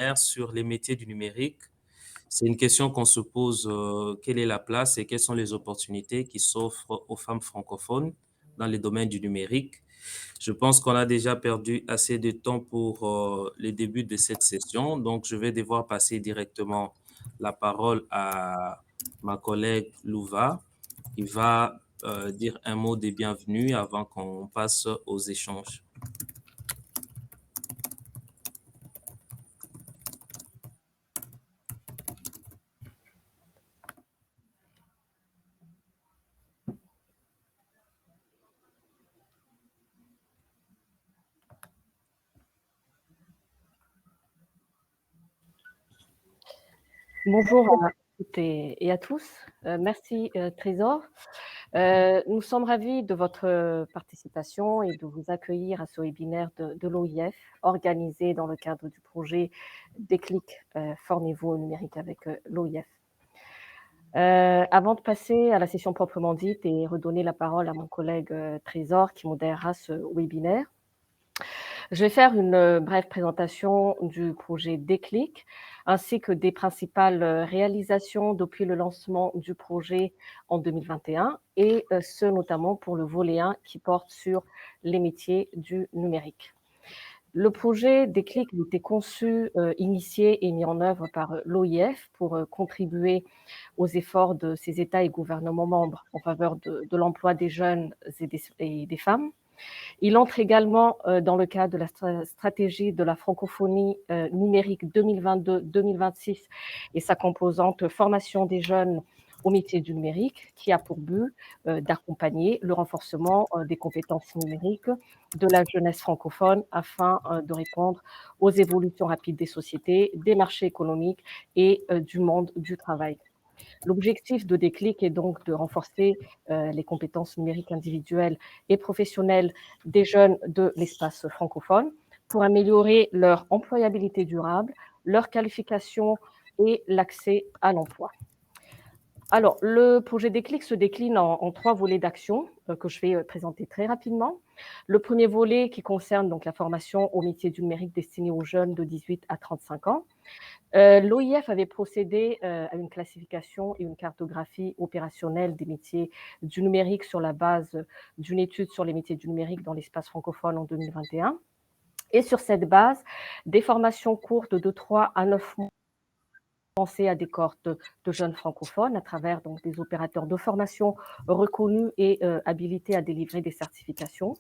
webinaire sur les métiers du numérique. C'est une question qu'on se pose, quelle est la place et quelles sont les opportunités qui s'offrent aux femmes francophones dans les domaines du numérique. Je pense qu'on a déjà perdu assez de temps pour le début de cette session, donc je vais devoir passer directement la parole à ma collègue Louva, qui va dire un mot de bienvenue avant qu'on passe aux échanges. Bonjour à toutes et à tous. Merci Trésor. Nous sommes ravis de votre participation et de vous accueillir à ce webinaire de l'OIF organisé dans le cadre du projet Déclic, formez-vous au numérique avec l'OIF. Avant de passer à la session proprement dite et redonner la parole à mon collègue Trésor qui modérera ce webinaire, je vais faire une brève présentation du projet Déclic, ainsi que des principales réalisations depuis le lancement du projet en 2021, et ce notamment pour le volet 1 qui porte sur les métiers du numérique. Le projet Déclic a été conçu, initié et mis en œuvre par l'OIF pour contribuer aux efforts de ses États et gouvernements membres en faveur de l'emploi des jeunes et des femmes. Il entre également dans le cadre de la stratégie de la francophonie numérique 2022-2026 et sa composante formation des jeunes au métier du numérique, qui a pour but d'accompagner le renforcement des compétences numériques de la jeunesse francophone afin de répondre aux évolutions rapides des sociétés, des marchés économiques et du monde du travail. L'objectif de Déclic est donc de renforcer les compétences numériques individuelles et professionnelles des jeunes de l'espace francophone pour améliorer leur employabilité durable, leur qualification et l'accès à l'emploi. Alors, le projet Déclic se décline en 3 volets d'action que je vais présenter très rapidement. Le premier volet qui concerne donc la formation au métier du numérique destinée aux jeunes de 18 à 35 ans. L'OIF avait procédé à une classification et une cartographie opérationnelle des métiers du numérique sur la base d'une étude sur les métiers du numérique dans l'espace francophone en 2021. Et sur cette base, des formations courtes de 3 à 9 mois à des cohortes de jeunes francophones à travers donc des opérateurs de formation reconnus et habilités à délivrer des certifications.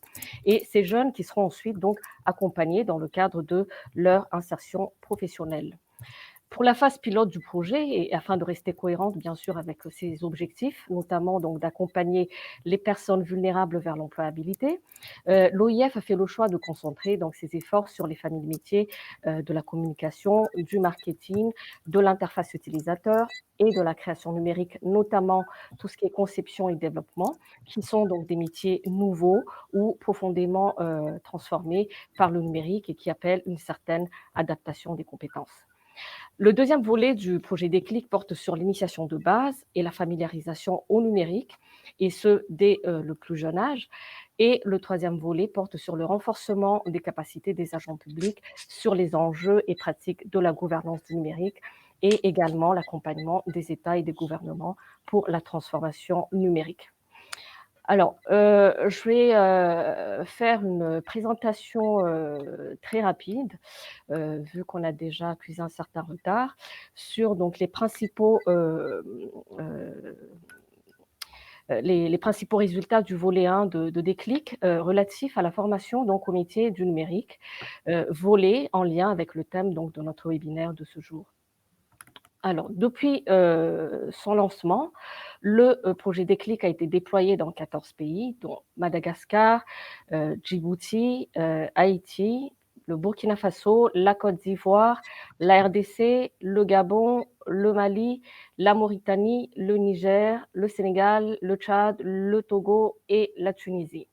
Et ces jeunes qui seront ensuite donc accompagnés dans le cadre de leur insertion professionnelle. Pour la phase pilote du projet, et afin de rester cohérente bien sûr avec ses objectifs, notamment donc d'accompagner les personnes vulnérables vers l'employabilité, l'OIF a fait le choix de concentrer donc ses efforts sur les familles métiers de la communication, du marketing, de l'interface utilisateur et de la création numérique, notamment tout ce qui est conception et développement, qui sont donc des métiers nouveaux ou profondément transformés par le numérique et qui appellent une certaine adaptation des compétences. Le deuxième volet du projet Déclic porte sur l'initiation de base et la familiarisation au numérique, et ce, dès le plus jeune âge. Et le troisième volet porte sur le renforcement des capacités des agents publics sur les enjeux et pratiques de la gouvernance du numérique et également l'accompagnement des États et des gouvernements pour la transformation numérique. Alors, je vais faire une présentation très rapide, vu qu'on a déjà accusé un certain retard, sur donc les principaux résultats du volet 1 de Déclic, relatifs à la formation donc au métier du numérique, volet en lien avec le thème donc de notre webinaire de ce jour. Alors, depuis son lancement, le projet Déclic a été déployé dans 14 pays, dont Madagascar, Djibouti, Haïti, le Burkina Faso, la Côte d'Ivoire, la RDC, le Gabon, le Mali, la Mauritanie, le Niger, le Sénégal, le Tchad, le Togo et la Tunisie.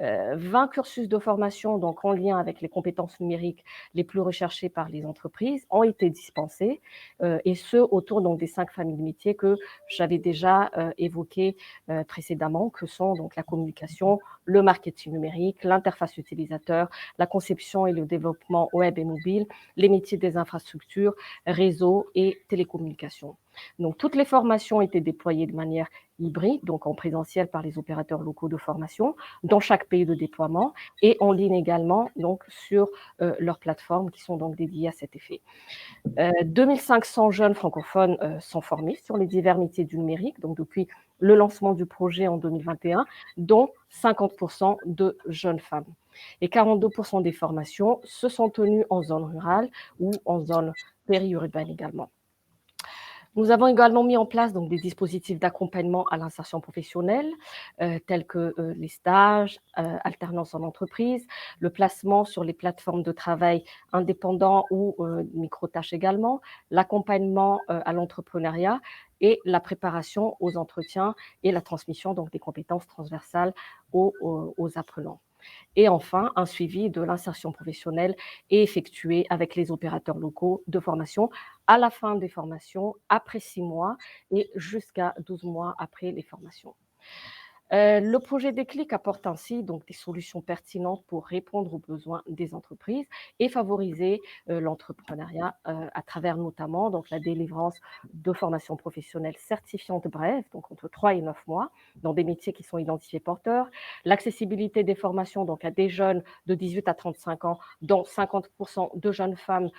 20 cursus de formation donc en lien avec les compétences numériques les plus recherchées par les entreprises ont été dispensés, et ce autour donc des 5 familles de métiers que j'avais déjà évoquées précédemment, que sont donc la communication, le marketing numérique, l'interface utilisateur, la conception et le développement web et mobile, les métiers des infrastructures, réseaux et télécommunications. Donc toutes les formations étaient déployées de manière hybride, donc en présentiel par les opérateurs locaux de formation dans chaque pays de déploiement et en ligne également donc sur leurs plateformes qui sont donc dédiées à cet effet. 2500 jeunes francophones sont formés sur les divers métiers du numérique, donc depuis le lancement du projet en 2021, dont 50% de jeunes femmes. Et 42% des formations se sont tenues en zone rurale ou en zone périurbaine également. Nous avons également mis en place donc, des dispositifs d'accompagnement à l'insertion professionnelle, tels que les stages, alternance en entreprise, le placement sur les plateformes de travail indépendants ou micro-tâches également, l'accompagnement à l'entrepreneuriat et la préparation aux entretiens et la transmission donc, des compétences transversales aux apprenants. Et enfin, un suivi de l'insertion professionnelle est effectué avec les opérateurs locaux de formation à la fin des formations, après 6 mois et jusqu'à 12 mois après les formations. Le projet Déclic apporte ainsi donc des solutions pertinentes pour répondre aux besoins des entreprises et favoriser l'entrepreneuriat à travers notamment donc la délivrance de formations professionnelles certifiantes brèves, donc entre 3 et 9 mois, dans des métiers qui sont identifiés porteurs, l'accessibilité des formations donc à des jeunes de 18 à 35 ans, dont 50% de jeunes femmes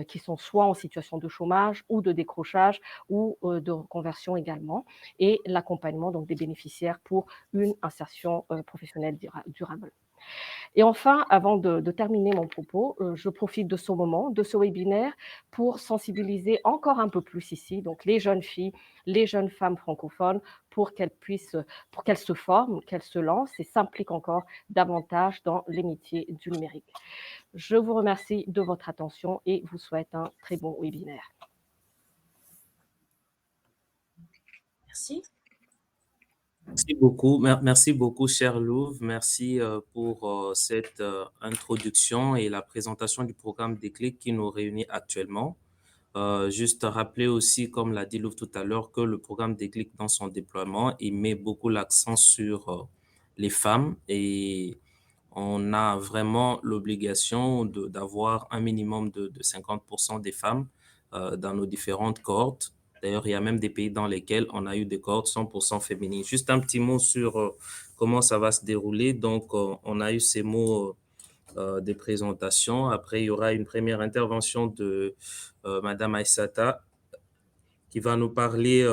qui sont soit en situation de chômage ou de décrochage ou de reconversion également, et l'accompagnement donc des bénéficiaires pour une insertion professionnelle durable. Et enfin, avant de terminer mon propos, je profite de ce moment, de ce webinaire, pour sensibiliser encore un peu plus ici, donc les jeunes filles, les jeunes femmes francophones, pour qu'elles se forment, qu'elles se lancent et s'impliquent encore davantage dans les métiers du numérique. Je vous remercie de votre attention et vous souhaite un très bon webinaire. Merci. Merci beaucoup, cher Louvre. Merci pour cette introduction et la présentation du programme Déclic qui nous réunit actuellement. Juste rappeler aussi, comme l'a dit Louvre tout à l'heure, que le programme Déclic dans son déploiement, il met beaucoup l'accent sur les femmes et on a vraiment l'obligation d'avoir un minimum de 50% des femmes dans nos différentes cohortes. D'ailleurs, il y a même des pays dans lesquels on a eu des cohortes 100% féminines. Juste un petit mot sur comment ça va se dérouler. Donc, on a eu ces mots des présentations. Après, il y aura une première intervention de Madame Aïssata qui va nous parler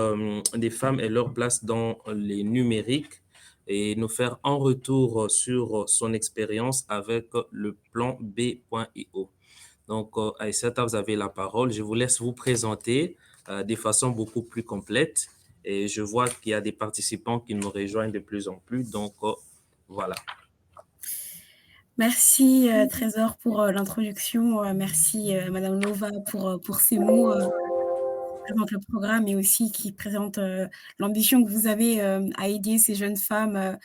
des femmes et leur place dans les numériques et nous faire un retour sur son expérience avec le plan B.io. Donc, Aïssata, vous avez la parole. Je vous laisse vous présenter de façon beaucoup plus complète. Et je vois qu'il y a des participants qui nous rejoignent de plus en plus. Donc, voilà. Merci Trésor pour l'introduction. Merci Madame Lova pour ces mots qui présentent le programme et aussi qui présentent l'ambition que vous avez à aider ces jeunes femmes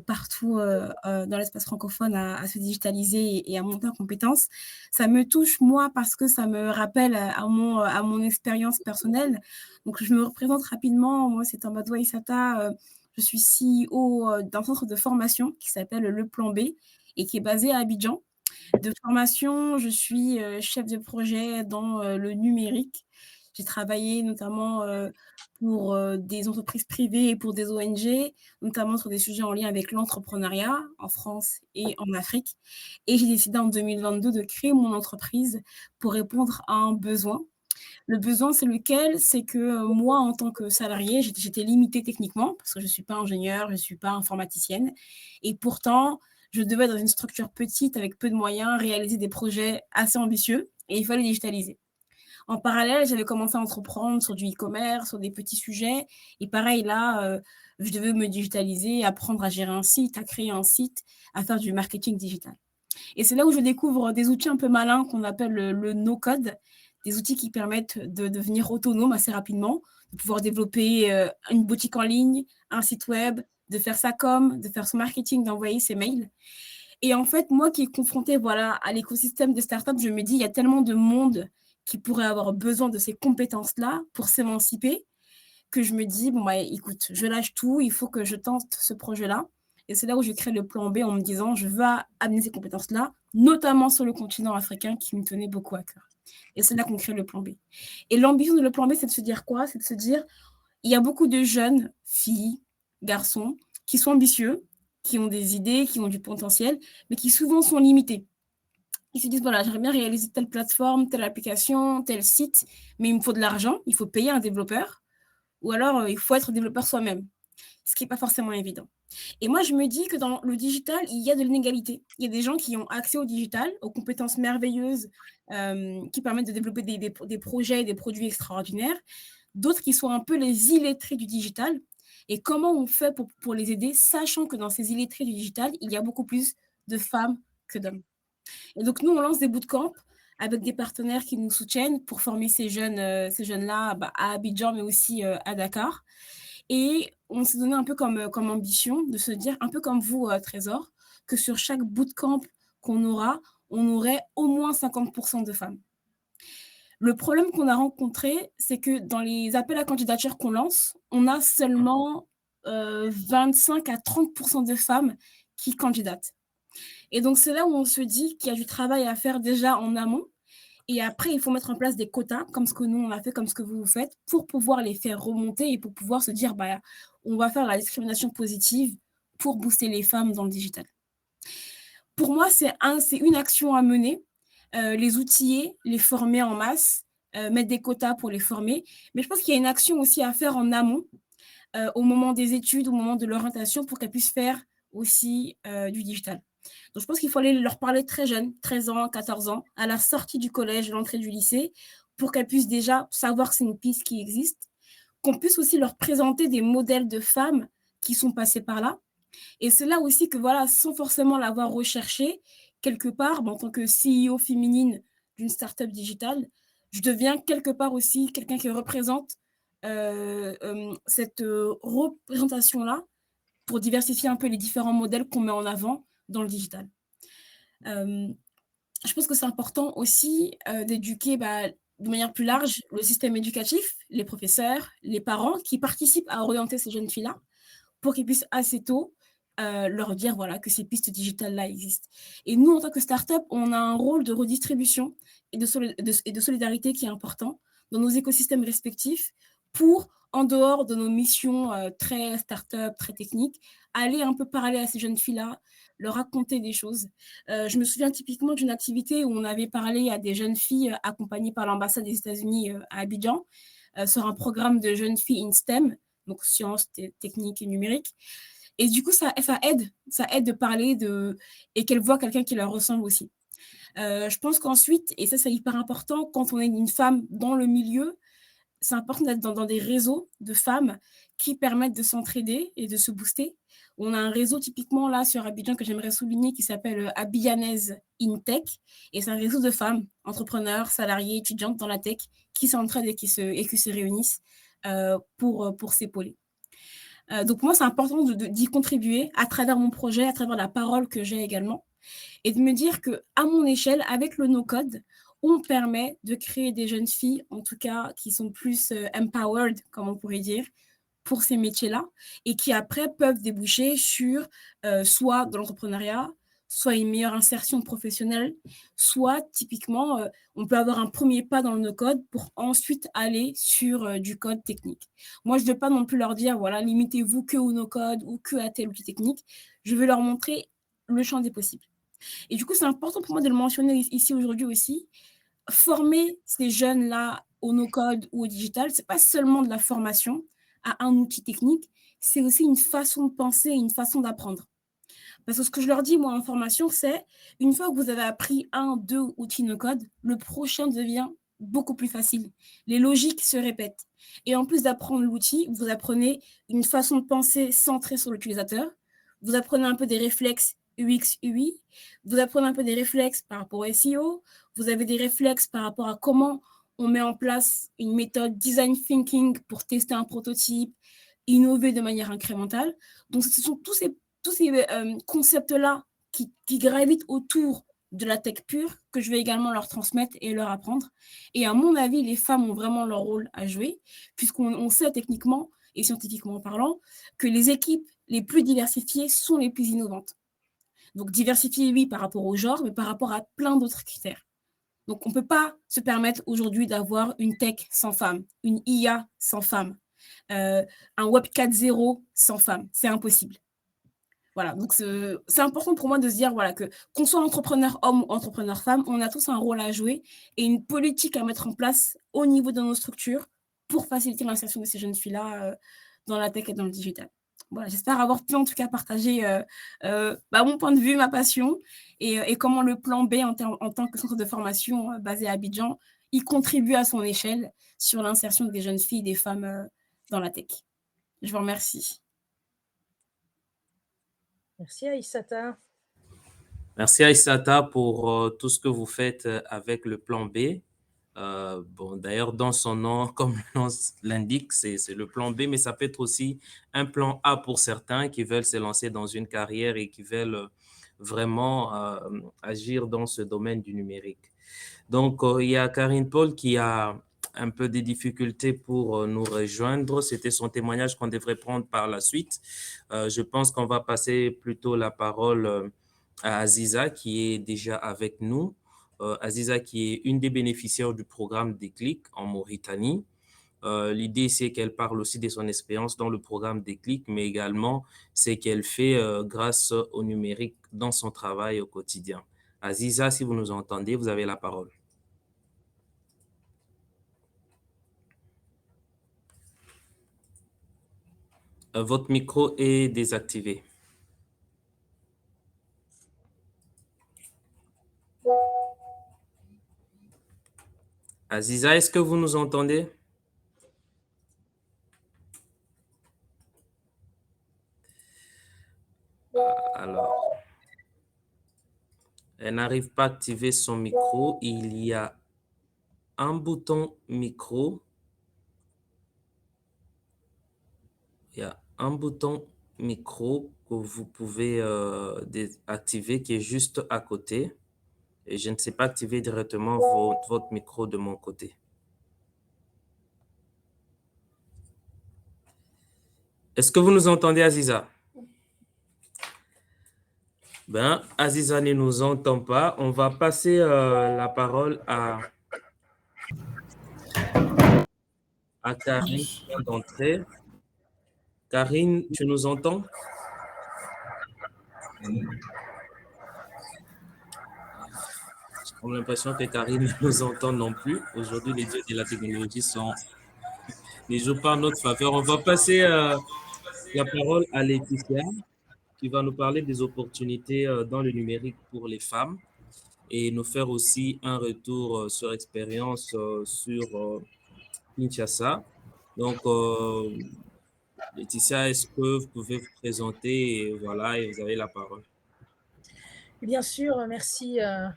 partout dans l'espace francophone à se digitaliser et à monter en compétences. Ça me touche, moi, parce que ça me rappelle à mon expérience personnelle. Donc, je me représente rapidement. Moi, c'est Amadou Aïssata. Je suis CEO d'un centre de formation qui s'appelle Le Plan B et qui est basé à Abidjan. De formation, je suis chef de projet dans le numérique. J'ai travaillé notamment pour des entreprises privées et pour des ONG, notamment sur des sujets en lien avec l'entrepreneuriat en France et en Afrique. Et j'ai décidé en 2022 de créer mon entreprise pour répondre à un besoin. Le besoin, c'est lequel? C'est que moi, en tant que salariée, j'étais limitée techniquement parce que je ne suis pas ingénieure, je ne suis pas informaticienne. Et pourtant, je devais, dans une structure petite, avec peu de moyens, réaliser des projets assez ambitieux et il fallait digitaliser. En parallèle, j'avais commencé à entreprendre sur du e-commerce, sur des petits sujets. Et pareil, là, je devais me digitaliser, apprendre à gérer un site, à créer un site, à faire du marketing digital. Et c'est là où je découvre des outils un peu malins qu'on appelle le no-code, des outils qui permettent de devenir autonome assez rapidement, de pouvoir développer une boutique en ligne, un site web, de faire sa com, de faire son marketing, d'envoyer ses mails. Et en fait, moi qui est confrontée voilà, à l'écosystème des startups, je me dis, il y a tellement de monde qui pourrait avoir besoin de ces compétences-là pour s'émanciper, que je me dis, bon, bah, écoute, je lâche tout, il faut que je tente ce projet-là. Et c'est là où je crée le plan B en me disant, je veux amener ces compétences-là, notamment sur le continent africain qui me tenait beaucoup à cœur. Et c'est là qu'on crée le plan B. Et l'ambition de le plan B, c'est de se dire quoi? C'est de se dire, il y a beaucoup de jeunes filles, garçons, qui sont ambitieux, qui ont des idées, qui ont du potentiel, mais qui souvent sont limités. Ils se disent, voilà, j'aimerais bien réaliser telle plateforme, telle application, tel site, mais il me faut de l'argent, il faut payer un développeur, ou alors il faut être développeur soi-même, ce qui n'est pas forcément évident. Et moi, je me dis que dans le digital, il y a de l'inégalité. Il y a des gens qui ont accès au digital, aux compétences merveilleuses qui permettent de développer des projets et des produits extraordinaires, d'autres qui sont un peu les illettrés du digital. Et comment on fait pour les aider, sachant que dans ces illettrés du digital, il y a beaucoup plus de femmes que d'hommes. Et donc, nous, on lance des bootcamps avec des partenaires qui nous soutiennent pour former ces jeunes-là à Abidjan, mais aussi à Dakar. Et on s'est donné un peu comme ambition de se dire, un peu comme vous, Trésor, que sur chaque bootcamp qu'on aura, on aurait au moins 50% de femmes. Le problème qu'on a rencontré, c'est que dans les appels à candidature qu'on lance, on a seulement 25 à 30% de femmes qui candidatent. Et donc, c'est là où on se dit qu'il y a du travail à faire déjà en amont. Et après, il faut mettre en place des quotas, comme ce que nous, on a fait, comme ce que vous faites, pour pouvoir les faire remonter et pour pouvoir se dire, bah, on va faire la discrimination positive pour booster les femmes dans le digital. Pour moi, c'est une action à mener, les outiller, les former en masse, mettre des quotas pour les former. Mais je pense qu'il y a une action aussi à faire en amont, au moment des études, au moment de l'orientation, pour qu'elles puissent faire aussi du digital. Donc, je pense qu'il faut aller leur parler très jeunes, 13 ans, 14 ans, à la sortie du collège, l'entrée du lycée, pour qu'elles puissent déjà savoir que c'est une piste qui existe, qu'on puisse aussi leur présenter des modèles de femmes qui sont passées par là. Et c'est là aussi que, voilà, sans forcément l'avoir recherché, quelque part, en tant que CEO féminine d'une startup digitale, je deviens quelque part aussi quelqu'un qui représente cette représentation-là pour diversifier un peu les différents modèles qu'on met en avant dans le digital. Je pense que c'est important aussi d'éduquer de manière plus large le système éducatif, les professeurs, les parents qui participent à orienter ces jeunes filles-là pour qu'ils puissent assez tôt leur dire voilà, que ces pistes digitales-là existent. Et nous, en tant que start-up, on a un rôle de redistribution et de solidarité qui est important dans nos écosystèmes respectifs pour, en dehors de nos missions très start-up, très techniques, aller un peu parler à ces jeunes filles-là, leur raconter des choses. Je me souviens typiquement d'une activité où on avait parlé à des jeunes filles accompagnées par l'ambassade des États-Unis à Abidjan sur un programme de jeunes filles in STEM, donc sciences, techniques et numériques. Et du coup, ça aide de parler et qu'elles voient quelqu'un qui leur ressemble aussi. Je pense qu'ensuite, et ça c'est hyper important, quand on est une femme dans le milieu, c'est important d'être dans des réseaux de femmes qui permettent de s'entraider et de se booster. On a un réseau typiquement là sur Abidjan que j'aimerais souligner qui s'appelle Abidjanaise in Tech. Et c'est un réseau de femmes, entrepreneurs, salariés, étudiantes dans la tech qui s'entraident et qui se réunissent pour s'épauler. Donc moi, c'est important d'y contribuer à travers mon projet, à travers la parole que j'ai également. Et de me dire qu'à mon échelle, avec le no-code, on permet de créer des jeunes filles, en tout cas, qui sont plus empowered, comme on pourrait dire, pour ces métiers-là, et qui après peuvent déboucher sur soit de l'entrepreneuriat, soit une meilleure insertion professionnelle, soit typiquement, on peut avoir un premier pas dans le no-code pour ensuite aller sur du code technique. Moi, je ne veux pas non plus leur dire, voilà, limitez-vous que au no-code ou que à tel outil technique. Je veux leur montrer le champ des possibles. Et du coup, c'est important pour moi de le mentionner ici aujourd'hui aussi. Former ces jeunes-là au no-code ou au digital, ce n'est pas seulement de la formation à un outil technique, c'est aussi une façon de penser et une façon d'apprendre. Parce que ce que je leur dis, moi, en formation, c'est une fois que vous avez appris 2 outils no-code, le prochain devient beaucoup plus facile. Les logiques se répètent. Et en plus d'apprendre l'outil, vous apprenez une façon de penser centrée sur l'utilisateur. Vous apprenez un peu des réflexes UX, UI. Vous apprenez un peu des réflexes par rapport au SEO. Vous avez des réflexes par rapport à comment on met en place une méthode design thinking pour tester un prototype, innover de manière incrémentale. Donc, ce sont tous ces concepts-là qui gravitent autour de la tech pure que je vais également leur transmettre et leur apprendre. Et à mon avis, les femmes ont vraiment leur rôle à jouer, puisqu'on sait techniquement et scientifiquement parlant que les équipes les plus diversifiées sont les plus innovantes. Donc diversifiées, oui, par rapport au genre, mais par rapport à plein d'autres critères. Donc on ne peut pas se permettre aujourd'hui d'avoir une tech sans femmes, une IA sans femmes, un Web 4.0 sans femmes. C'est impossible. Voilà, donc c'est important pour moi de se dire voilà, qu'on soit entrepreneur homme ou entrepreneur femme, on a tous un rôle à jouer et une politique à mettre en place au niveau de nos structures pour faciliter l'insertion de ces jeunes filles-là dans la tech et dans le digital. Voilà, j'espère avoir pu en tout cas partager mon point de vue, ma passion et comment le plan B en tant que centre de formation basé à Abidjan, il contribue à son échelle sur l'insertion des jeunes filles et des femmes dans la tech. Je vous remercie. Merci Aïssata. Merci Aïssata pour tout ce que vous faites avec le plan B. D'ailleurs, dans son nom, comme le nom l'indique, c'est le plan B, mais ça peut être aussi un plan A pour certains qui veulent se lancer dans une carrière et qui veulent vraiment agir dans ce domaine du numérique. Donc, il y a Karine Paul qui a un peu des difficultés pour nous rejoindre. C'était son témoignage qu'on devrait prendre par la suite. Je pense qu'on va passer plutôt la parole à Aziza qui est déjà avec nous. Aziza qui est une des bénéficiaires du programme Déclic en Mauritanie. L'idée, c'est qu'elle parle aussi de son expérience dans le programme Déclic, mais également ce qu'elle fait grâce au numérique dans son travail au quotidien. Aziza, si vous nous entendez, vous avez la parole. Votre micro est désactivé. Aziza, est-ce que vous nous entendez? Alors, elle n'arrive pas à activer son micro. Il y a un bouton micro. Il y a un bouton micro que vous pouvez activer qui est juste à côté. Et je ne sais pas activer directement votre micro de mon côté. Est-ce que vous nous entendez, Aziza? Ben, Aziza ne nous entend pas. On va passer la parole à Karine qui vient d'entrer. Karine, tu nous entends? J'ai l'impression que Karine ne nous entend non plus. Aujourd'hui, les dieux de la technologie ne jouent pas en notre faveur. On va passer la parole à Laetitia qui va nous parler des opportunités dans le numérique pour les femmes et nous faire aussi un retour sur expérience sur Kinshasa. Donc, Laetitia, est-ce que vous pouvez vous présenter et voilà, et vous avez la parole. Bien sûr, merci à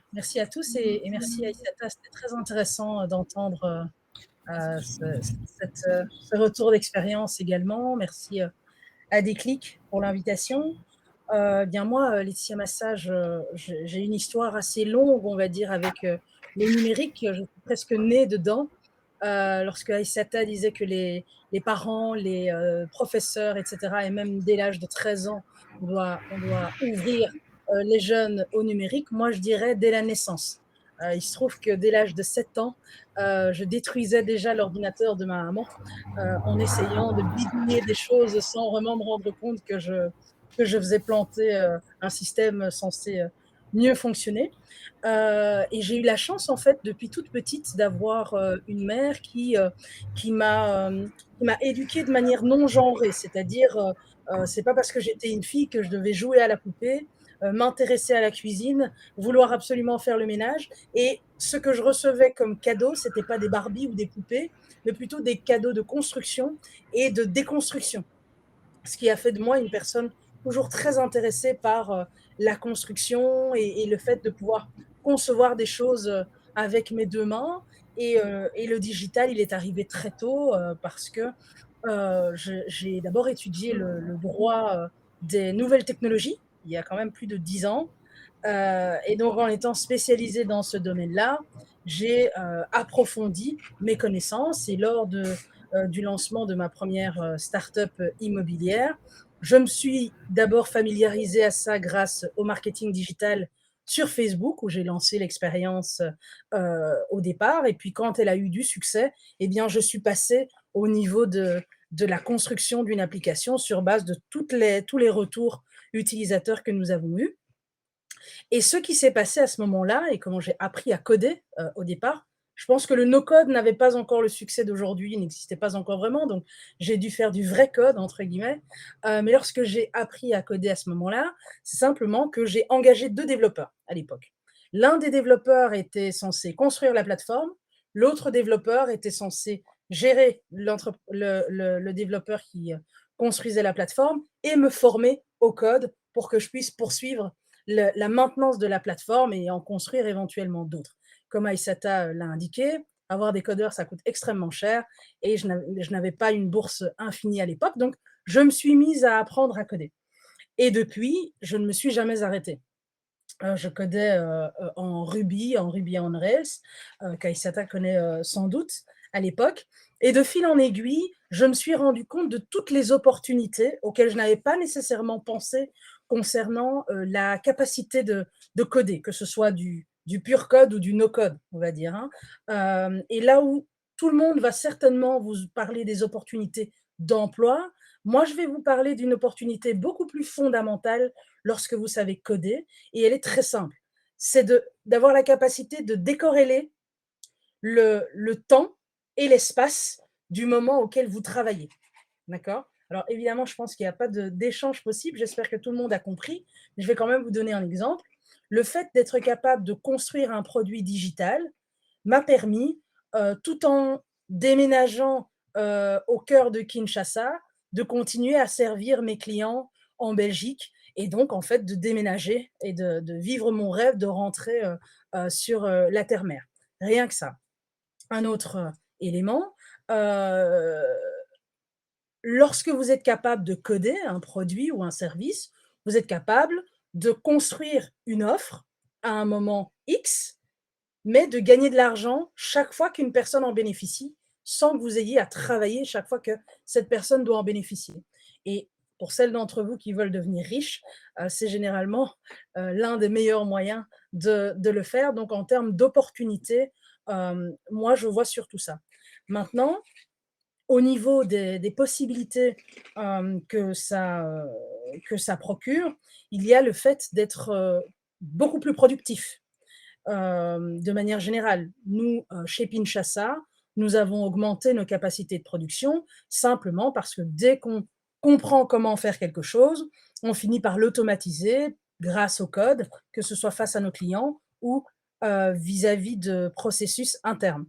tous et merci à Aïssata. C'était très intéressant d'entendre ce retour d'expérience également. Merci à Déclic pour l'invitation. Bien moi, Laetitia Massage, j'ai une histoire assez longue, on va dire, avec le numérique. Je suis presque née dedans. Lorsque Aïssata disait que les parents, les professeurs, etc., et même dès l'âge de 13 ans, on doit ouvrir les jeunes au numérique, moi je dirais dès la naissance. Il se trouve que dès l'âge de 7 ans, je détruisais déjà l'ordinateur de ma maman en essayant de bidouiller des choses sans vraiment me rendre compte que je faisais planter un système censé mieux fonctionner. Et j'ai eu la chance, en fait, depuis toute petite, d'avoir une mère qui m'a éduquée de manière non genrée, c'est-à-dire c'est pas parce que j'étais une fille que je devais jouer à la poupée, m'intéresser à la cuisine, vouloir absolument faire le ménage. Et ce que je recevais comme cadeau, c'était pas des Barbies ou des poupées, mais plutôt des cadeaux de construction et de déconstruction. Ce qui a fait de moi une personne toujours très intéressée par la construction et le fait de pouvoir concevoir des choses avec mes deux mains. Et le digital, il est arrivé très tôt parce que j'ai d'abord étudié le droit des nouvelles technologies, il y a quand même plus de 10 ans. Et donc, en étant spécialisée dans ce domaine-là, j'ai approfondi mes connaissances et lors du lancement de ma première start-up immobilière, je me suis d'abord familiarisée à ça grâce au marketing digital sur Facebook, où j'ai lancé l'expérience au départ. Et puis, quand elle a eu du succès, eh bien, je suis passée au niveau de la construction d'une application sur base de tous les retours utilisateurs que nous avons eus. Et ce qui s'est passé à ce moment-là et comment j'ai appris à coder, au départ, je pense que le no-code n'avait pas encore le succès d'aujourd'hui, il n'existait pas encore vraiment, donc j'ai dû faire du «vrai code» entre guillemets. Mais lorsque j'ai appris à coder à ce moment-là, c'est simplement que j'ai engagé 2 développeurs à l'époque. L'un des développeurs était censé construire la plateforme, l'autre développeur était censé gérer le développeur qui, construisait la plateforme et me former au code pour que je puisse poursuivre la maintenance de la plateforme et en construire éventuellement d'autres. Comme Aïssata l'a indiqué, avoir des codeurs, ça coûte extrêmement cher et je n'avais pas une bourse infinie à l'époque, donc je me suis mise à apprendre à coder. Et depuis, je ne me suis jamais arrêtée. Je codais en Ruby on Rails, qu'Aïssata connaît sans doute à l'époque. Et de fil en aiguille, je me suis rendu compte de toutes les opportunités auxquelles je n'avais pas nécessairement pensé concernant la capacité de coder, que ce soit du pur code ou du no-code, on va dire. Hein. Et là où tout le monde va certainement vous parler des opportunités d'emploi, moi, je vais vous parler d'une opportunité beaucoup plus fondamentale lorsque vous savez coder, et elle est très simple. C'est d'avoir la capacité de décorréler le temps et l'espace du moment auquel vous travaillez. D'accord? Alors évidemment, je pense qu'il n'y a pas d'échange possible. J'espère que tout le monde a compris. Mais je vais quand même vous donner un exemple. Le fait d'être capable de construire un produit digital m'a permis, tout en déménageant au cœur de Kinshasa, de continuer à servir mes clients en Belgique et donc en fait de déménager et de vivre mon rêve de rentrer sur la terre-mère. Rien que ça. Un autre élément, lorsque vous êtes capable de coder un produit ou un service, vous êtes capable de construire une offre à un moment X, mais de gagner de l'argent chaque fois qu'une personne en bénéficie, sans que vous ayez à travailler chaque fois que cette personne doit en bénéficier. Et pour celles d'entre vous qui veulent devenir riches, c'est généralement l'un des meilleurs moyens de le faire. Donc en termes d'opportunités, moi je vois surtout ça. Maintenant, au niveau des possibilités que ça procure, il y a le fait d'être beaucoup plus productif. De manière générale, nous, chez Pinchasa, nous avons augmenté nos capacités de production simplement parce que dès qu'on comprend comment faire quelque chose, on finit par l'automatiser grâce au code, que ce soit face à nos clients ou vis-à-vis de processus internes.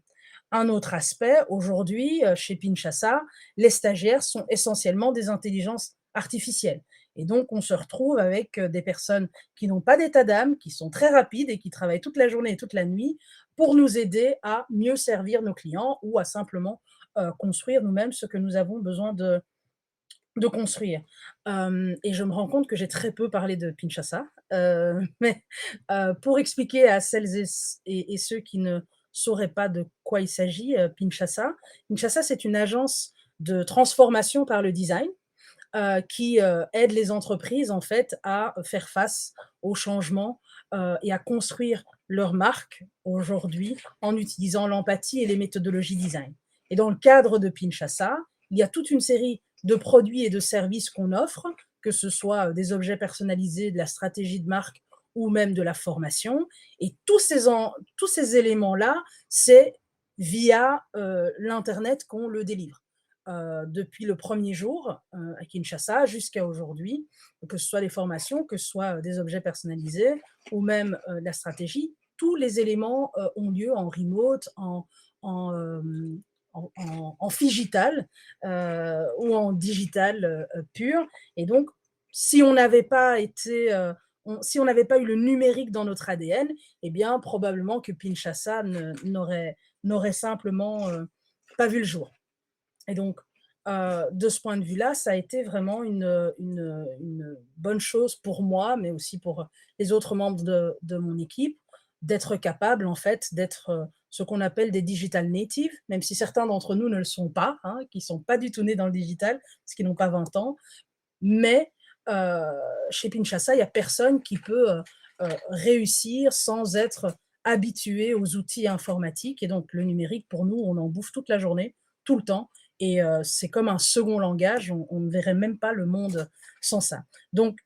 Un autre aspect, aujourd'hui, chez Pinchasa, les stagiaires sont essentiellement des intelligences artificielles. Et donc, on se retrouve avec des personnes qui n'ont pas d'état d'âme, qui sont très rapides et qui travaillent toute la journée et toute la nuit pour nous aider à mieux servir nos clients ou à simplement construire nous-mêmes ce que nous avons besoin de construire. Et je me rends compte que j'ai très peu parlé de Pinchasa, mais pour expliquer à celles et ceux qui ne sauraient pas de quoi il s'agit, Pinchasa. Pinchasa, c'est une agence de transformation par le design qui aide les entreprises en fait à faire face aux changements et à construire leur marque aujourd'hui en utilisant l'empathie et les méthodologies design. Et dans le cadre de Pinchasa, il y a toute une série de produits et de services qu'on offre, que ce soit des objets personnalisés, de la stratégie de marque ou même de la formation. Et tous ces éléments-là, c'est via l'Internet qu'on le délivre. Depuis le premier jour à Kinshasa jusqu'à aujourd'hui, que ce soit des formations, que ce soit des objets personnalisés ou même la stratégie, tous les éléments ont lieu en remote, en, euh, en figital ou en digital pur. Et donc, si on n'avait pas été, si on n'avait pas eu le numérique dans notre ADN, eh bien, probablement que Pinchasa n'aurait simplement pas vu le jour. Et donc, de ce point de vue-là, ça a été vraiment une bonne chose pour moi, mais aussi pour les autres membres de mon équipe, d'être capable, en fait, d'être ce qu'on appelle des digital natives, même si certains d'entre nous ne le sont pas, hein, qui ne sont pas du tout nés dans le digital, parce qu'ils n'ont pas 20 ans. Mais chez Pinchasa, il n'y a personne qui peut réussir sans être habitué aux outils informatiques. Et donc, le numérique, pour nous, on en bouffe toute la journée, tout le temps. Et c'est comme un second langage. On ne verrait même pas le monde sans ça. Donc,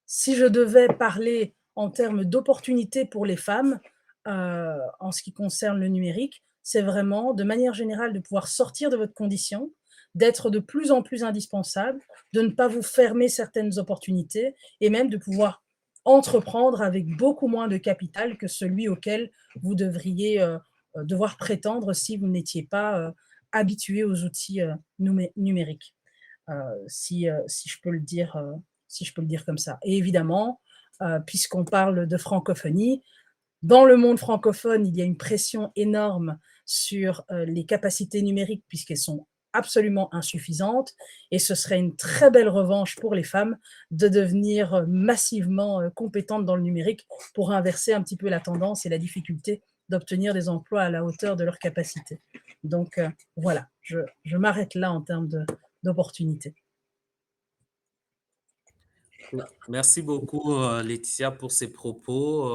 si je devais parler en termes d'opportunités pour les femmes, en ce qui concerne le numérique, c'est vraiment, de manière générale, de pouvoir sortir de votre condition, d'être de plus en plus indispensable, de ne pas vous fermer certaines opportunités et même de pouvoir entreprendre avec beaucoup moins de capital que celui auquel vous devriez devoir prétendre si vous n'étiez pas habitué aux outils numériques, si je peux le dire, si je peux le dire comme ça. Et évidemment, puisqu'on parle de francophonie, dans le monde francophone, il y a une pression énorme sur les capacités numériques puisqu'elles sont absolument insuffisantes et ce serait une très belle revanche pour les femmes de devenir massivement compétentes dans le numérique pour inverser un petit peu la tendance et la difficulté d'obtenir des emplois à la hauteur de leurs capacités. Donc voilà, je m'arrête là en termes d'opportunités. Merci beaucoup, Laetitia, pour ces propos.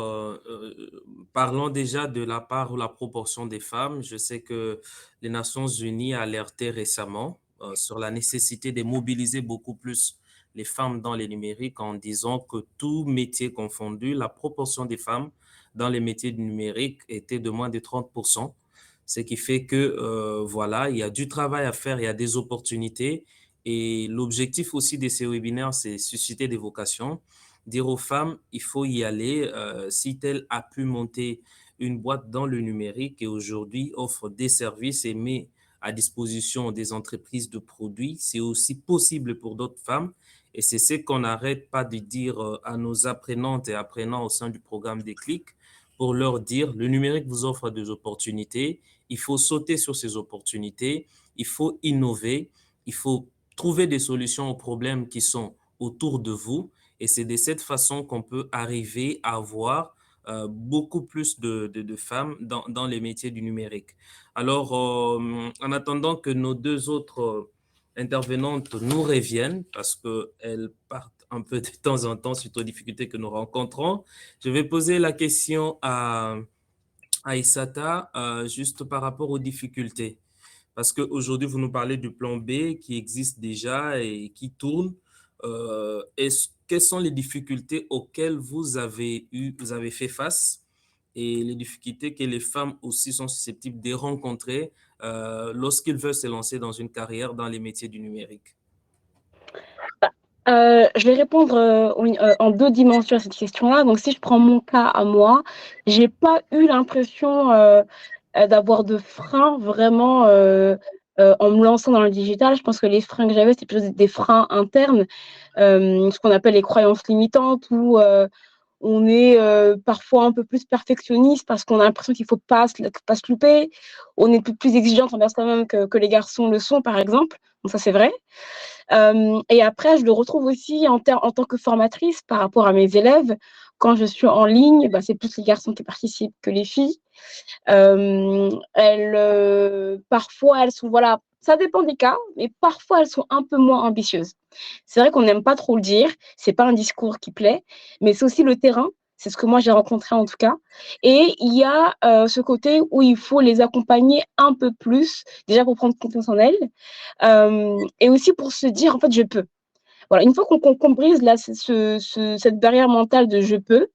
Parlons déjà de la part ou la proportion des femmes. Je sais que les Nations Unies a alerté récemment sur la nécessité de mobiliser beaucoup plus les femmes dans les numériques en disant que tout métier confondu, la proportion des femmes dans les métiers du numérique était de moins de 30%. Ce qui fait que, voilà, il y a du travail à faire, il y a des opportunités. Et l'objectif aussi de ces webinaires, c'est susciter des vocations, dire aux femmes, il faut y aller. Si tel a pu monter une boîte dans le numérique et aujourd'hui offre des services et met à disposition des entreprises de produits, c'est aussi possible pour d'autres femmes. Et c'est ce qu'on n'arrête pas de dire à nos apprenantes et apprenants au sein du programme Déclic pour leur dire, le numérique vous offre des opportunités, il faut sauter sur ces opportunités, il faut innover, il faut trouver des solutions aux problèmes qui sont autour de vous. Et c'est de cette façon qu'on peut arriver à avoir beaucoup plus de femmes dans les métiers du numérique. Alors, en attendant que nos deux autres intervenantes nous reviennent, parce qu'elles partent un peu de temps en temps suite aux difficultés que nous rencontrons, je vais poser la question à Issata, juste par rapport aux difficultés. Parce qu'aujourd'hui, vous nous parlez du plan B qui existe déjà et qui tourne. Quelles sont les difficultés auxquelles vous avez fait face et les difficultés que les femmes aussi sont susceptibles de rencontrer lorsqu'ils veulent se lancer dans une carrière dans les métiers du numérique? Je vais répondre en deux dimensions à cette question-là. Donc, si je prends mon cas à moi, j'ai pas eu l'impression d'avoir de freins vraiment en me lançant dans le digital. Je pense que les freins que j'avais, c'était plutôt des freins internes, ce qu'on appelle les croyances limitantes, où on est parfois un peu plus perfectionniste parce qu'on a l'impression qu'il ne faut pas se louper. On est plus exigeante envers soi-même que les garçons le sont, par exemple. Donc ça, c'est vrai. Et après, je le retrouve aussi en tant que formatrice par rapport à mes élèves. Quand je suis en ligne, c'est plus les garçons qui participent que les filles. Parfois, elles sont, voilà, ça dépend des cas, mais parfois, elles sont un peu moins ambitieuses. C'est vrai qu'on n'aime pas trop le dire, c'est pas un discours qui plaît, mais c'est aussi le terrain. C'est ce que moi j'ai rencontré en tout cas. Et il y a ce côté où il faut les accompagner un peu plus, déjà pour prendre confiance en elles, et aussi pour se dire en fait je peux. Voilà, une fois qu'on brise là, cette barrière mentale de je peux,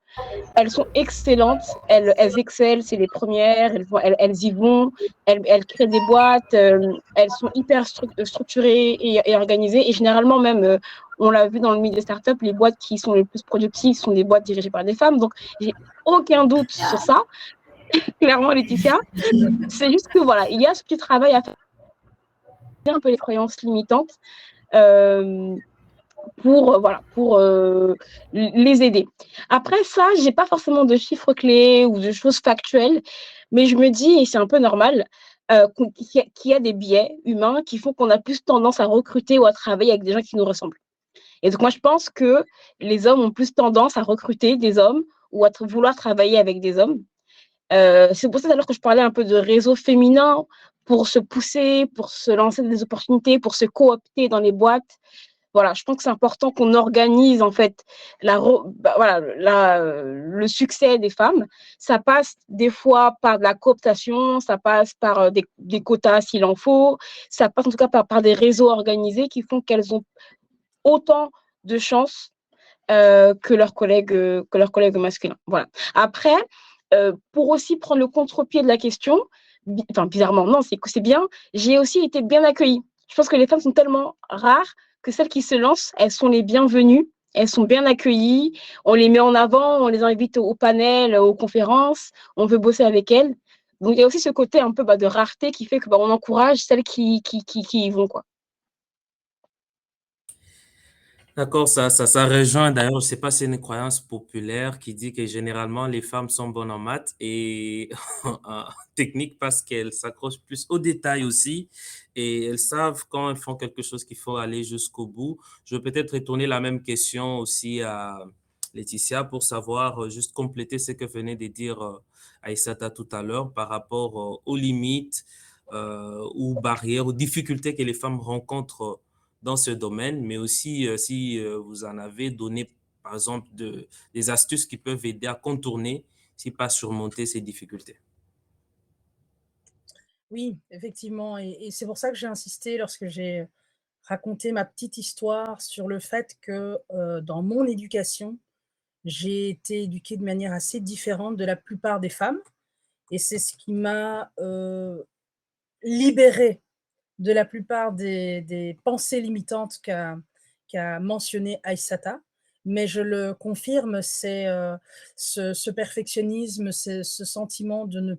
elles sont excellentes, elles excellent, c'est les premières, elles y vont, elles créent des boîtes, elles sont hyper structurées et organisées. Et généralement, même, on l'a vu dans le milieu des startups, les boîtes qui sont les plus productives sont des boîtes dirigées par des femmes. Donc, j'ai aucun doute sur ça, clairement, Laetitia. C'est juste que voilà, il y a ce petit travail à faire, un peu les croyances limitantes. Pour les aider. Après ça, j'ai pas forcément de chiffres clés ou de choses factuelles, mais je me dis, et c'est un peu normal, qu'il y a des biais humains qui font qu'on a plus tendance à recruter ou à travailler avec des gens qui nous ressemblent. Et donc, moi, je pense que les hommes ont plus tendance à recruter des hommes ou à vouloir travailler avec des hommes. C'est pour ça, alors que je parlais un peu de réseau féminin pour se pousser, pour se lancer des opportunités, pour se coopter dans les boîtes. Voilà, je pense que c'est important qu'on organise en fait le succès des femmes. Ça passe des fois par de la cooptation, ça passe par des quotas s'il en faut, ça passe en tout cas par des réseaux organisés qui font qu'elles ont autant de chances que leurs collègues masculins. Voilà. Après, pour aussi prendre le contre-pied de la question, bizarrement, non, c'est bien, j'ai aussi été bien accueillie. Je pense que les femmes sont tellement rares que celles qui se lancent, elles sont les bienvenues, elles sont bien accueillies, on les met en avant, on les invite au panel, aux conférences, on veut bosser avec elles. Donc, il y a aussi ce côté un peu de rareté qui fait que on encourage celles qui y vont, quoi. D'accord, ça rejoint d'ailleurs, je ne sais pas si c'est une croyance populaire qui dit que généralement les femmes sont bonnes en maths et en technique parce qu'elles s'accrochent plus aux détails aussi et elles savent quand elles font quelque chose qu'il faut aller jusqu'au bout. Je vais peut-être retourner la même question aussi à Laetitia pour savoir, juste compléter ce que venait de dire Aïssata tout à l'heure par rapport aux limites, aux barrières, aux difficultés que les femmes rencontrent dans ce domaine, mais aussi si vous en avez donné, par exemple, des astuces qui peuvent aider à contourner, si pas surmonter ces difficultés. Oui, effectivement, et c'est pour ça que j'ai insisté lorsque j'ai raconté ma petite histoire sur le fait que, dans mon éducation, j'ai été éduquée de manière assez différente de la plupart des femmes et c'est ce qui m'a, libérée de la plupart des pensées limitantes qu'a mentionné Aïssata. Mais je le confirme, c'est ce perfectionnisme, ce sentiment de ne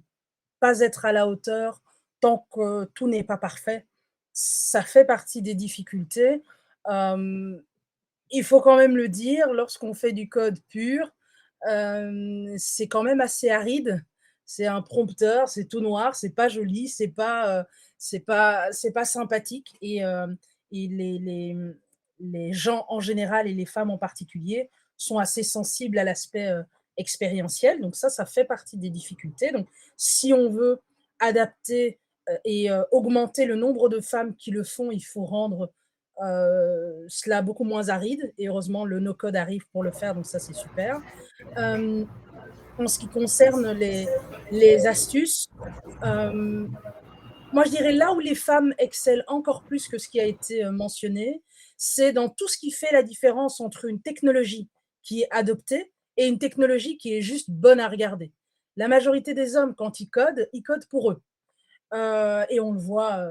pas être à la hauteur tant que tout n'est pas parfait. Ça fait partie des difficultés. Euh, il faut quand même le dire, lorsqu'on fait du code pur, c'est quand même assez aride. C'est un prompteur, c'est tout noir, c'est pas joli, c'est pas sympathique. Et les gens en général et les femmes en particulier sont assez sensibles à l'aspect expérientiel. Donc ça fait partie des difficultés. Donc si on veut adapter et augmenter le nombre de femmes qui le font, il faut rendre cela beaucoup moins aride. Et heureusement, le no-code arrive pour le faire, donc ça, c'est super. En ce qui concerne les astuces, moi, je dirais là où les femmes excellent encore plus que ce qui a été mentionné, c'est dans tout ce qui fait la différence entre une technologie qui est adoptée et une technologie qui est juste bonne à regarder. La majorité des hommes, quand ils codent pour eux. Et on le voit,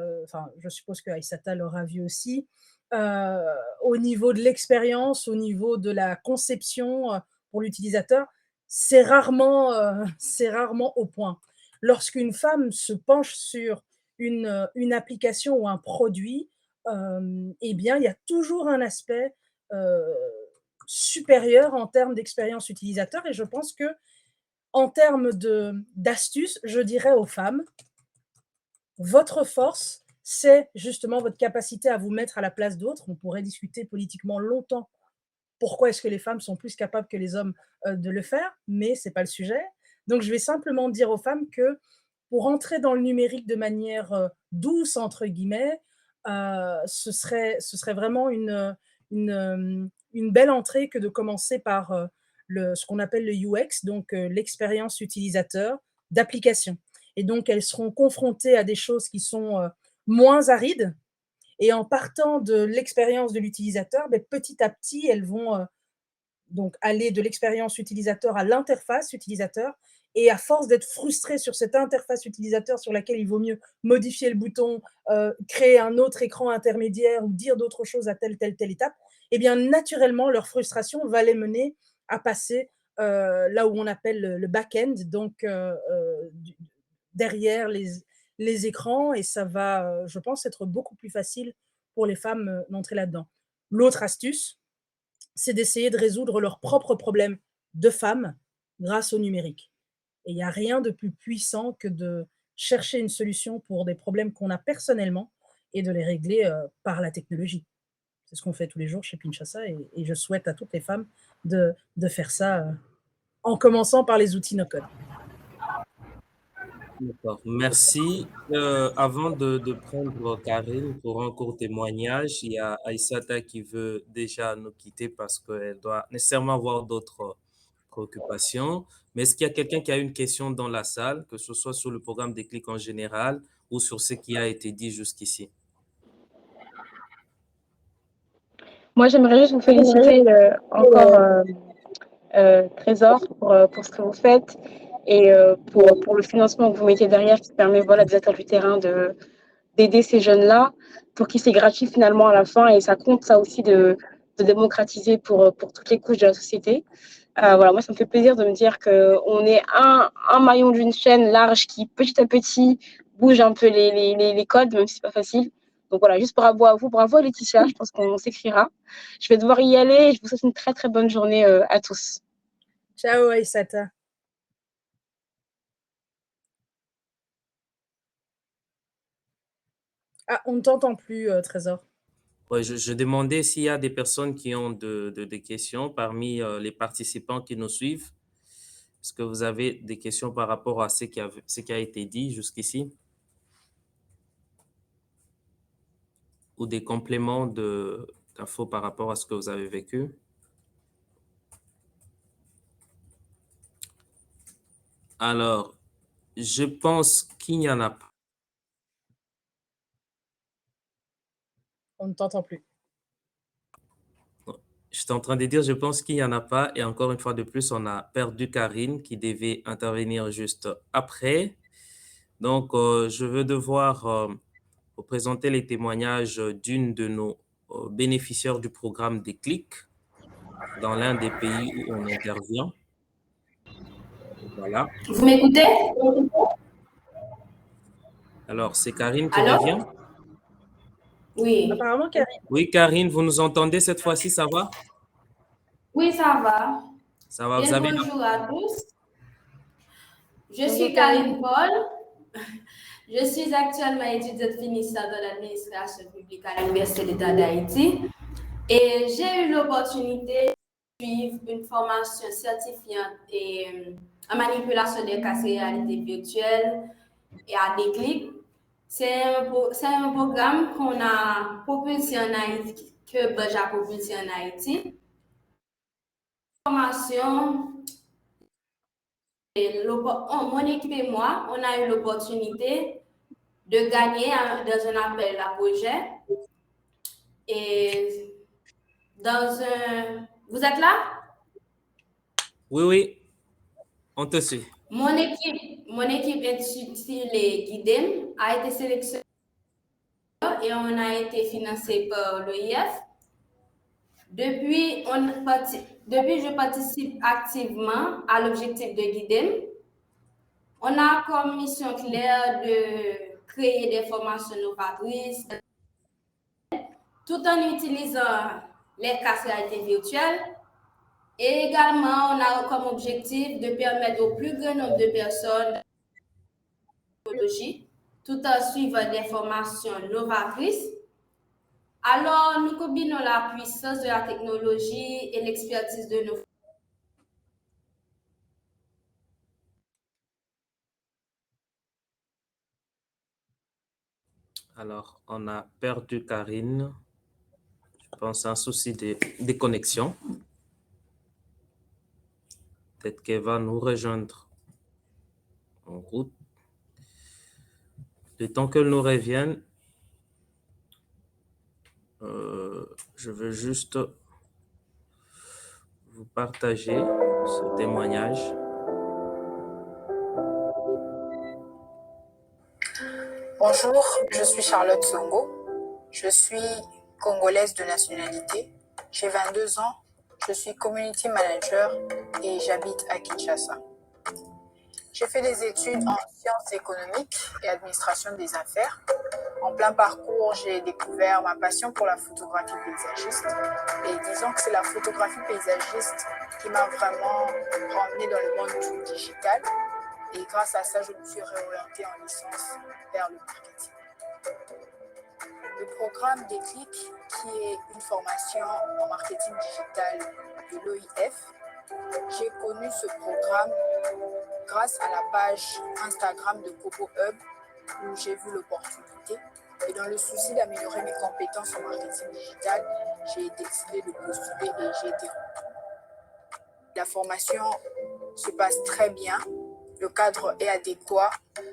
je suppose que Aïssata l'aura vu aussi, au niveau de l'expérience, au niveau de la conception pour l'utilisateur, c'est rarement au point. Lorsqu'une femme se penche sur une application ou un produit, eh bien, il y a toujours un aspect supérieur en termes d'expérience utilisateur. Et je pense que en termes d'astuces, je dirais aux femmes, votre force, c'est justement votre capacité à vous mettre à la place d'autres. On pourrait discuter politiquement longtemps pourquoi est-ce que les femmes sont plus capables que les hommes de le faire, mais ce n'est pas le sujet. Donc, je vais simplement dire aux femmes que pour entrer dans le numérique de manière douce, entre guillemets, ce serait vraiment une belle entrée que de commencer par ce qu'on appelle le UX, donc l'expérience utilisateur d'application. Et donc, elles seront confrontées à des choses qui sont moins arides. Et en partant de l'expérience de l'utilisateur, petit à petit, elles vont donc aller de l'expérience utilisateur à l'interface utilisateur. Et à force d'être frustrées sur cette interface utilisateur sur laquelle il vaut mieux modifier le bouton, créer un autre écran intermédiaire ou dire d'autres choses à telle étape, eh bien, naturellement, leur frustration va les mener à passer là où on appelle le back-end, donc derrière les écrans, et ça va, je pense, être beaucoup plus facile pour les femmes d'entrer là-dedans. L'autre astuce, c'est d'essayer de résoudre leurs propres problèmes de femmes grâce au numérique. Et il n'y a rien de plus puissant que de chercher une solution pour des problèmes qu'on a personnellement et de les régler par la technologie. C'est ce qu'on fait tous les jours chez Pinchasa et je souhaite à toutes les femmes de faire ça en commençant par les outils no-code. D'accord, merci. Avant de prendre Karine pour un court témoignage, il y a Aïssata qui veut déjà nous quitter parce qu'elle doit nécessairement avoir d'autres préoccupations. Mais est-ce qu'il y a quelqu'un qui a une question dans la salle, que ce soit sur le programme Déclic en général ou sur ce qui a été dit jusqu'ici? Moi, j'aimerais juste vous féliciter encore, Trésor, pour ce que vous faites et pour le financement que vous mettez derrière qui permet voilà, des acteurs du terrain d'aider ces jeunes-là pour qui c'est gratuit finalement à la fin et ça compte ça aussi de démocratiser pour toutes les couches de la société. Voilà, moi, ça me fait plaisir de me dire qu'on est un maillon d'une chaîne large qui, petit à petit, bouge un peu les codes, même si c'est pas facile. Donc voilà, juste bravo à vous, bravo à Laetitia, je pense qu'on s'écrira. Je vais devoir y aller et je vous souhaite une très très bonne journée à tous. Ciao Aïssata. Ah, on ne t'entend plus, Trésor. Ouais, je demandais s'il y a des personnes qui ont des questions parmi les participants qui nous suivent. Est-ce que vous avez des questions par rapport à ce qui a été dit jusqu'ici? Ou des compléments d'infos par rapport à ce que vous avez vécu? Alors, je pense qu'il n'y en a pas. On ne t'entend plus. J'étais en train de dire, je pense qu'il n'y en a pas. Et encore une fois de plus, on a perdu Karine qui devait intervenir juste après. Donc, je vais devoir vous présenter les témoignages d'une de nos bénéficiaires du programme Déclic dans l'un des pays où on intervient. Voilà. Vous m'écoutez? Alors, c'est Karine qui Allô? revient. Oui. Apparemment, Karine. Oui, Karine, vous nous entendez cette fois-ci, ça va? Oui, ça va. Ça va, vous Bien, avez... bonjour à tous. Je Bonjour, suis Karine Paul. Je suis actuellement étudiante finissante dans l'administration publique à l'Université d'État d'Haïti. Et j'ai eu l'opportunité de suivre une formation certifiante en manipulation des casques réalité virtuelle et à Déclic. C'est un programme qu'on a propulsé en Haïti, que Budge a propulsé en Haïti. Formation, mon équipe et moi, on a eu l'opportunité de gagner dans un appel à projet. Et vous êtes là? Oui, oui, on te suit. Mon équipe intitulée Guidem a été sélectionnée et on a été financé par l'OIF. Depuis, je participe activement à l'objectif de Guidem. On a comme mission claire de créer des formations novatrices tout en utilisant les casques réalité virtuelle. Et également, on a comme objectif de permettre au plus grand nombre de personnes tout en suivant des formations novatrices. Alors, nous combinons la puissance de la technologie et l'expertise de nos. Alors, on a perdu Karine. Je pense un souci de connexion. Peut-être qu'elle va nous rejoindre en route. Le temps qu'elle nous revienne, je veux juste vous partager ce témoignage. Bonjour, je suis Charlotte Songo. Je suis congolaise de nationalité. J'ai 22 ans. Je suis community manager et j'habite à Kinshasa. J'ai fait des études en sciences économiques et administration des affaires. En plein parcours, j'ai découvert ma passion pour la photographie paysagiste. Et disons que c'est la photographie paysagiste qui m'a vraiment ramenée dans le monde du digital. Et grâce à ça, je me suis réorientée en licence vers le marketing. Le programme Déclic, qui est une formation en marketing digital de l'OIF, j'ai connu ce programme grâce à la page Instagram de Coco Hub où j'ai vu l'opportunité. Et dans le souci d'améliorer mes compétences en marketing digital, j'ai décidé de postuler et j'ai été retenue. La formation se passe très bien, le cadre est adéquat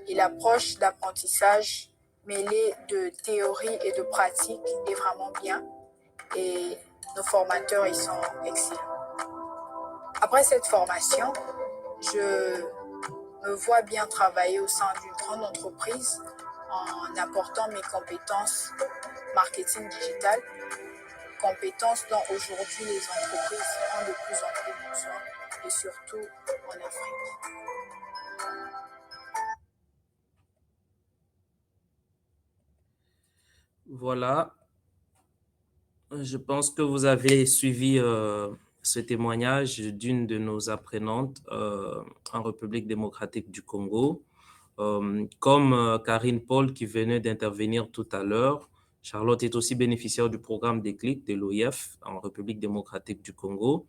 et l'approche d'apprentissage mêlée de théorie et de pratique est vraiment bien et nos formateurs ils sont excellents. Après cette formation, je me vois bien travailler au sein d'une grande entreprise en apportant mes compétences marketing digital, compétences dont aujourd'hui les entreprises ont de plus en plus besoin et surtout en Afrique. Voilà, je pense que vous avez suivi ce témoignage d'une de nos apprenantes en République démocratique du Congo. Comme Karine Paul qui venait d'intervenir tout à l'heure, Charlotte est aussi bénéficiaire du programme Déclic de l'OIF en République démocratique du Congo.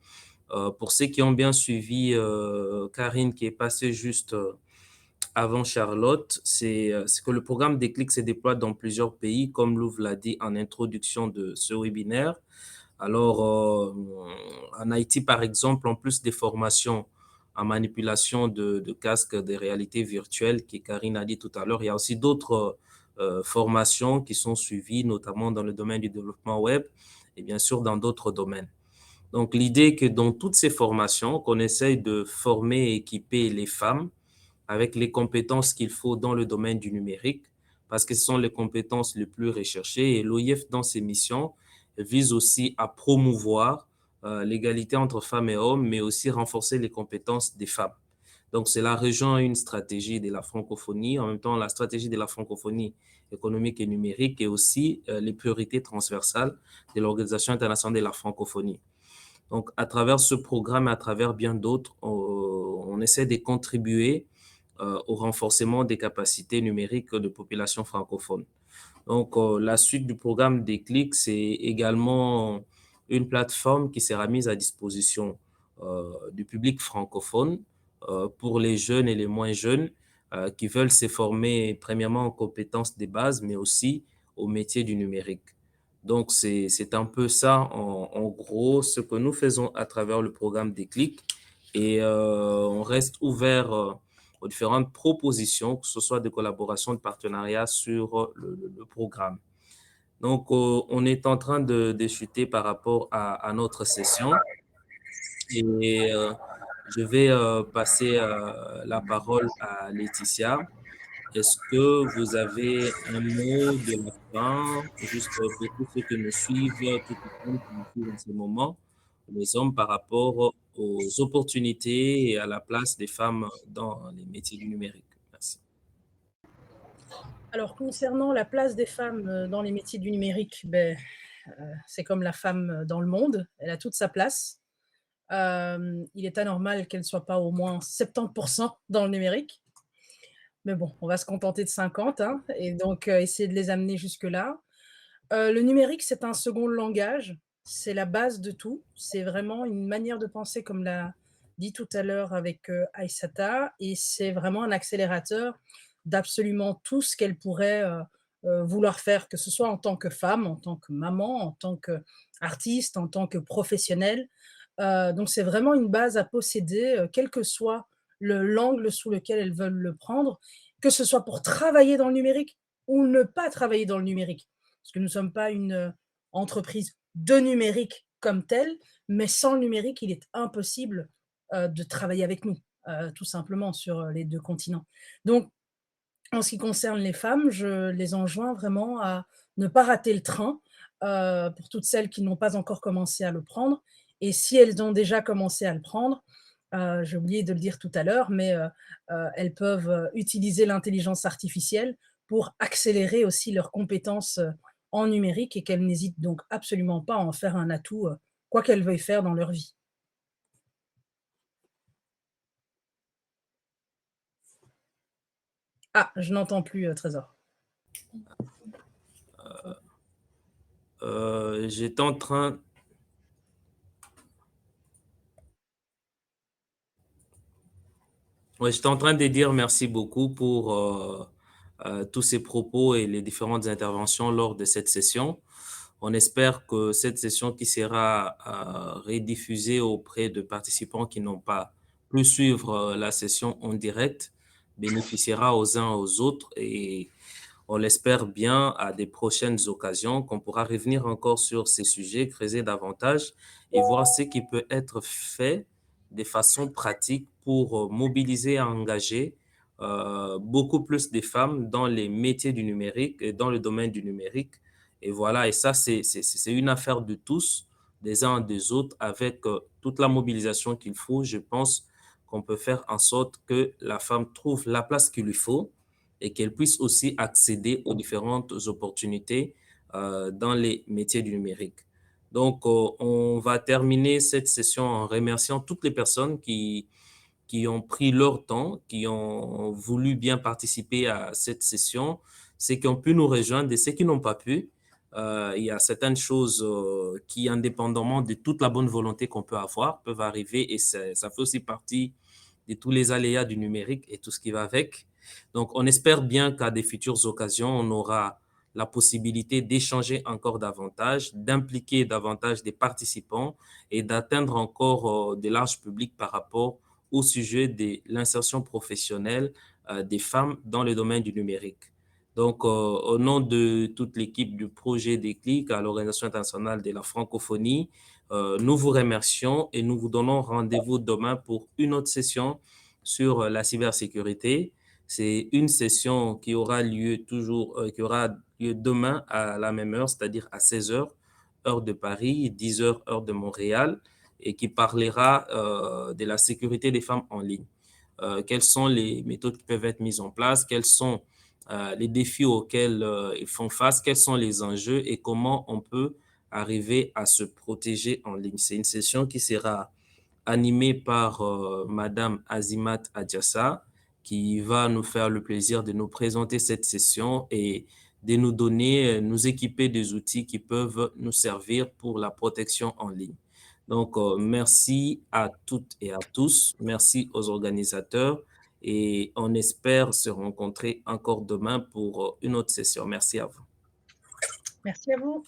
Pour ceux qui ont bien suivi Karine qui est passée juste avant Charlotte, c'est que le programme Déclic se déploie dans plusieurs pays, comme Louvre l'a dit en introduction de ce webinaire. Alors, en Haïti, par exemple, en plus des formations en manipulation de casques de réalité virtuelle, que Karine a dit tout à l'heure, il y a aussi d'autres formations qui sont suivies, notamment dans le domaine du développement web et bien sûr dans d'autres domaines. Donc, l'idée est que dans toutes ces formations, qu'on essaye de former et équiper les femmes avec les compétences qu'il faut dans le domaine du numérique, parce que ce sont les compétences les plus recherchées. Et l'OIF, dans ses missions, vise aussi à promouvoir l'égalité entre femmes et hommes, mais aussi renforcer les compétences des femmes. Donc, cela rejoint une stratégie de la francophonie, en même temps la stratégie de la francophonie économique et numérique et aussi les priorités transversales de l'Organisation internationale de la francophonie. Donc, à travers ce programme et à travers bien d'autres, on essaie de contribuer au renforcement des capacités numériques de populations francophones. Donc, la suite du programme Déclic, c'est également une plateforme qui sera mise à disposition du public francophone pour les jeunes et les moins jeunes qui veulent se former premièrement en compétences des bases, mais aussi au métier du numérique. Donc, c'est un peu ça, en gros, ce que nous faisons à travers le programme Déclic. Et on reste ouvert aux différentes propositions, que ce soit de collaboration, de partenariat sur le programme. Donc, on est en train de chuter par rapport à notre session. Et je vais passer la parole à Laetitia. Est-ce que vous avez un mot de la fin, juste pour tous ceux qui nous suivent, toutes les femmes qui nous suivent en ce moment, les hommes par rapport aux opportunités et à la place des femmes dans les métiers du numérique? Merci. Alors, concernant la place des femmes dans les métiers du numérique, c'est comme la femme dans le monde, elle a toute sa place. Il est anormal qu'elle ne soit pas au moins 70% dans le numérique. Mais bon, on va se contenter de 50, hein, et donc essayer de les amener jusque-là. Le numérique, c'est un second langage, c'est la base de tout. C'est vraiment une manière de penser, comme l'a dit tout à l'heure avec Aïssata, et c'est vraiment un accélérateur d'absolument tout ce qu'elle pourrait vouloir faire, que ce soit en tant que femme, en tant que maman, en tant qu'artiste, en tant que professionnelle. Donc c'est vraiment une base à posséder, quel que soit l'angle sous lequel elles veulent le prendre, que ce soit pour travailler dans le numérique ou ne pas travailler dans le numérique. Parce que nous ne sommes pas une entreprise de numérique comme telle, mais sans le numérique, il est impossible de travailler avec nous, tout simplement, sur les deux continents. Donc, en ce qui concerne les femmes, je les enjoins vraiment à ne pas rater le train, pour toutes celles qui n'ont pas encore commencé à le prendre. Et si elles ont déjà commencé à le prendre, j'ai oublié de le dire tout à l'heure, mais elles peuvent utiliser l'intelligence artificielle pour accélérer aussi leurs compétences en numérique et qu'elles n'hésitent donc absolument pas à en faire un atout, quoi qu'elles veuillent faire dans leur vie. Ah, je n'entends plus, Trésor. J'étais en train... Ouais, j'étais en train de dire merci beaucoup pour tous ces propos et les différentes interventions lors de cette session. On espère que cette session qui sera rediffusée auprès de participants qui n'ont pas pu suivre la session en direct bénéficiera aux uns aux autres et on l'espère bien à des prochaines occasions qu'on pourra revenir encore sur ces sujets, creuser davantage et voir ce qui peut être fait de façon pratique pour mobiliser et engager beaucoup plus de femmes dans les métiers du numérique et dans le domaine du numérique. Et voilà, et ça, c'est une affaire de tous, des uns des autres, avec toute la mobilisation qu'il faut. Je pense qu'on peut faire en sorte que la femme trouve la place qu'il lui faut et qu'elle puisse aussi accéder aux différentes opportunités dans les métiers du numérique. Donc, on va terminer cette session en remerciant toutes les personnes qui ont pris leur temps, qui ont voulu bien participer à cette session, ceux qui ont pu nous rejoindre et ceux qui n'ont pas pu. Il y a certaines choses qui, indépendamment de toute la bonne volonté qu'on peut avoir, peuvent arriver et ça fait aussi partie de tous les aléas du numérique et tout ce qui va avec. Donc, on espère bien qu'à des futures occasions, on aura la possibilité d'échanger encore davantage, d'impliquer davantage des participants et d'atteindre encore de larges publics par rapport au sujet de l'insertion professionnelle des femmes dans le domaine du numérique. Donc, au nom de toute l'équipe du projet Déclic à l'Organisation internationale de la francophonie, nous vous remercions et nous vous donnons rendez-vous demain pour une autre session sur la cybersécurité. C'est une session qui aura lieu qui aura lieu demain à la même heure, c'est-à-dire à 16 heures, heure de Paris, 10 heures, heure de Montréal, et qui parlera de la sécurité des femmes en ligne. Quelles sont les méthodes qui peuvent être mises en place, quels sont les défis auxquels ils font face, quels sont les enjeux et comment on peut arriver à se protéger en ligne. C'est une session qui sera animée par Madame Azimat Adjassa, qui va nous faire le plaisir de nous présenter cette session et de nous donner, nous équiper des outils qui peuvent nous servir pour la protection en ligne. Donc, merci à toutes et à tous. Merci aux organisateurs et on espère se rencontrer encore demain pour une autre session. Merci à vous. Merci à vous.